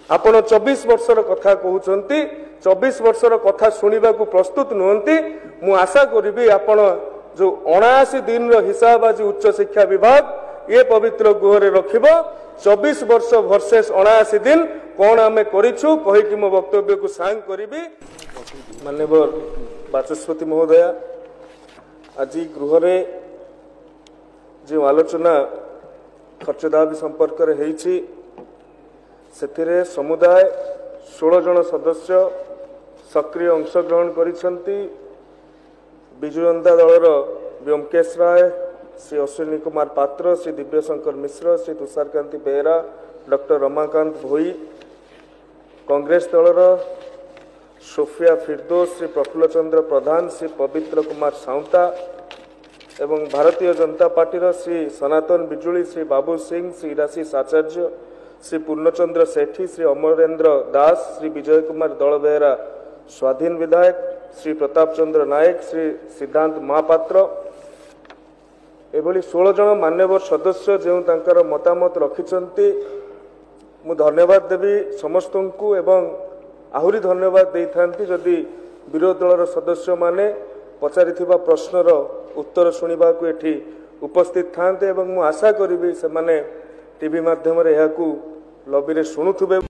आपण 24 वर्षर कथा कहते 24 वर्षर कथा शुणा प्रस्तुत नुहति मु आशा करी आपण जो 79 दिन हिसाब आज उच्च शिक्षा विभाग ये पवित्र गुहरे रखिब 24 वर्ष वर्सेस 79 दिन कौन आम कही मो वक्तव्य को सांग करी। माननीय बाचस्पति महोदया आज गृह जो आलोचना खर्च दाबी संपर्क से समुदाय 16 जन सदस्य सक्रिय अंशग्रहण करिसेंती। विजु जनता दलर व्योमकेश राय, श्री अश्विनी कुमार पात्र, श्री दिव्यशंकर मिश्र, श्री तुषारकांति बेहरा, डॉक्टर रमाकांत भोई, कांग्रेस दलर सोफिया फिरदोस, श्री प्रफुल्ल चंद्र प्रधान, श्री पवित्र कुमार साउंता एवं भारतीय जनता पार्टी श्री सनातन बिजुली, श्री बाबू सिंह, श्री इराशीष आचार्य, श्री पूर्णचंद्र सेठी, श्री अमरेंद्र दास, श्री विजय कुमार दल बेहरा स्वाधीन विधायक, श्री प्रताप चंद्र नायक, श्री सिद्धांत महापात्र एभली 16 जन मान्यवर सदस्य जो तांकर मतामत रखिछंती मु धन्यवाद देवी समस्त को एवं आहुरी धन्यवाद दे थांती जदि विरोधी दलर सदस्य माने पचारिथिबा प्रश्नर उत्तर शुणा को एठी उपस्थित थांते एवं मु आशा करी से माने टीवी माध्यम रे याकू लॉबी रे शुणुथुबे।